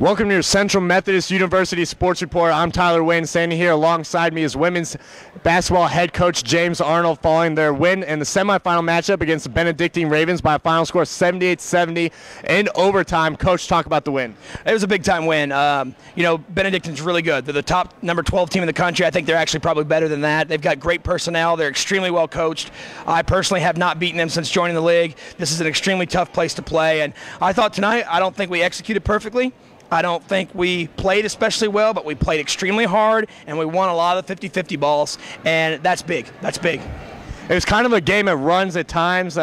Welcome to your Central Methodist University Sports Report. I'm Tyler Wynn. Standing here alongside me is women's basketball head coach James Arnold following their win in the semifinal matchup against the Benedictine Ravens by a final score of 78-70 in overtime. Coach, talk about the win. It was a big-time win. Benedictine's really good. They're the top number 12 team in the country. I think they're actually probably better than that. They've got great personnel. They're extremely well coached. I personally have not beaten them since joining the league. This is an extremely tough place to play, and I thought tonight, I don't think we executed perfectly. I don't think we played especially well, but we played extremely hard, and we won a lot of the 50-50 balls, and that's big. That's big. It was kind of a game of runs at times.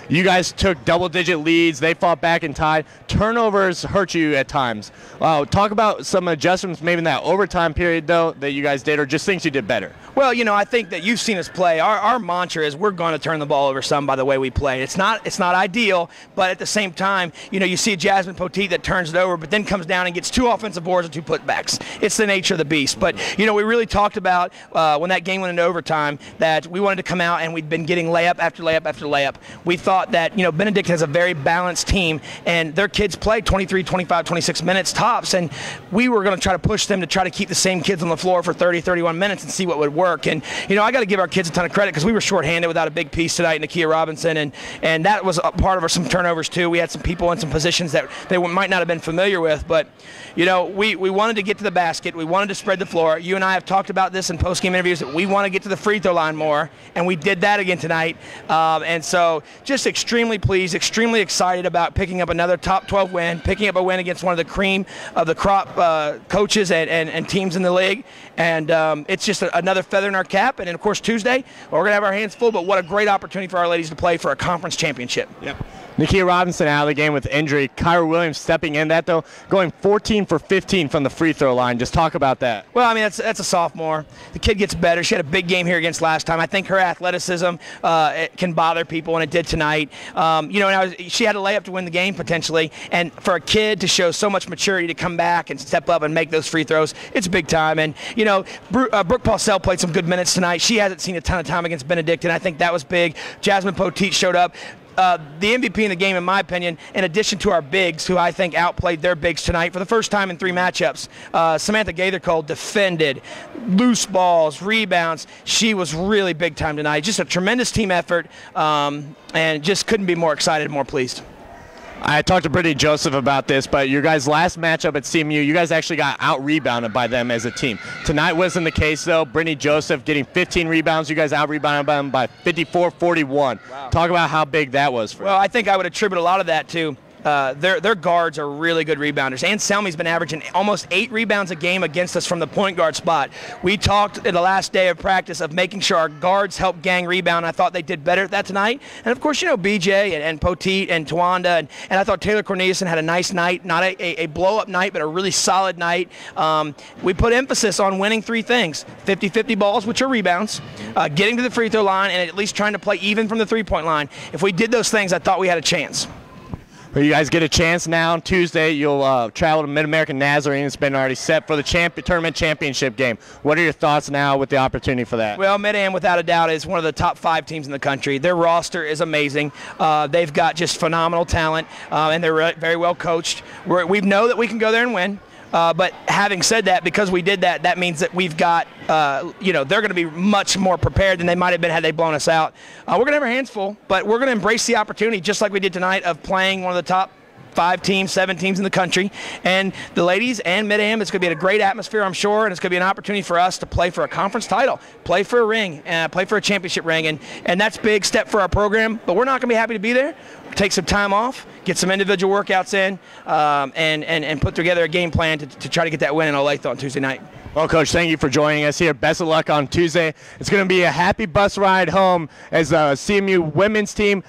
You guys took double-digit leads. They fought back and tied. Turnovers hurt you at times. Talk about some adjustments maybe in that overtime period, though, that you guys did, or just things you did better. Well, I think that you've seen us play. Our mantra is we're going to turn the ball over some by the way we play. It's not ideal, but at the same time, you see Jasmine Poteet that turns it over, but then comes down and gets 2 offensive boards and 2 putbacks. It's the nature of the beast. But, we really talked about when that game went into overtime that we wanted to come out and we'd been getting layup after layup after layup. We thought that, Benedictine has a very balanced team, and their kids played 23, 25, 26 minutes tops, and we were going to try to push them to try to keep the same kids on the floor for 30, 31 minutes and see what would work. And, I got to give our kids a ton of credit because we were shorthanded without a big piece tonight in Kyra Robinson, and that was a part of some turnovers too. We had some people in some positions that they might not have been familiar with, but, we wanted to get to the basket. We wanted to spread the floor. You and I have talked about this in post-game interviews that we want to get to the free throw line more, and we did that again tonight. And so just extremely pleased, extremely excited about picking up another top 12 win, picking up a win against one of the cream of the crop coaches and teams in the league. And it's just another feather in our cap. And then, of course, Tuesday, we're going to have our hands full, but what a great opportunity for our ladies to play for a conference championship. Yep. Kyra Robinson out of the game with injury. Kyra Williams stepping in that, though, going 14 for 15 from the free throw line. Just talk about that. Well, I mean, that's a sophomore. The kid gets better. She had a big game here against last time. I think her athleticism it can bother people, and it did tonight. She had a layup to win the game potentially, and for a kid to show so much maturity to come back and step up and make those free throws, it's big time. And, Brooke Paulsell played some good minutes tonight. She hasn't seen a ton of time against Benedictine. I think that was big. Jasmine Poteet showed up. The MVP in the game, in my opinion, in addition to our bigs, who I think outplayed their bigs tonight for the first time in 3 matchups. Samantha Gaither-Cole defended, loose balls, rebounds. She was really big time tonight. Just a tremendous team effort, and just couldn't be more excited and more pleased. I talked to Brittany Joseph about this, but your guys' last matchup at CMU, you guys actually got out-rebounded by them as a team. Tonight wasn't the case, though. Brittany Joseph getting 15 rebounds. You guys out-rebounded them by 54-41. Wow. Talk about how big that was for you. Well, I think I would attribute a lot of that to their guards are really good rebounders. Ann Selmy's been averaging almost 8 rebounds a game against us from the point guard spot. We talked in the last day of practice of making sure our guards help gang rebound. I thought they did better at that tonight. And, of course, BJ and Poteet and Tawanda, and I thought Taylor Corneliuson had a nice night, not a blow-up night, but a really solid night. We put emphasis on winning 3 things: 50-50 balls, which are rebounds, getting to the free throw line, and at least trying to play even from the three-point line. If we did those things, I thought we had a chance. Well, you guys get a chance now. On Tuesday, you'll travel to Mid-American Nazarene. It's been already set for the tournament championship game. What are your thoughts now with the opportunity for that? Well, Mid-Am, without a doubt, is one of the top 5 teams in the country. Their roster is amazing. They've got just phenomenal talent, and they're very well coached. We know that we can go there and win. But having said that, because we did that, that means that we've got, they're going to be much more prepared than they might have been had they blown us out. We're going to have our hands full, but we're going to embrace the opportunity, just like we did tonight, of playing one of the top 5 teams, 7 teams in the country. And the ladies and Mid-Am, it's going to be a great atmosphere, I'm sure, and it's going to be an opportunity for us to play for a conference title, play for a ring, play for a championship ring. And that's a big step for our program, but we're not going to be happy to be there. Take some time off, get some individual workouts in, and put together a game plan to try to get that win in Olathe on Tuesday night. Well, Coach, thank you for joining us here. Best of luck on Tuesday. It's going to be a happy bus ride home as the CMU women's team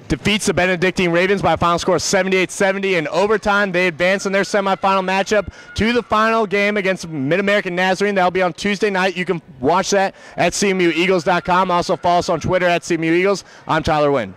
defeats the Benedictine Ravens by a final score of 78-70 in overtime. They advance in their semifinal matchup to the final game against Mid-American Nazarene. That'll be on Tuesday night. You can watch that at CMUEagles.com. Also follow us on Twitter at CMU Eagles. I'm Tyler Wynn.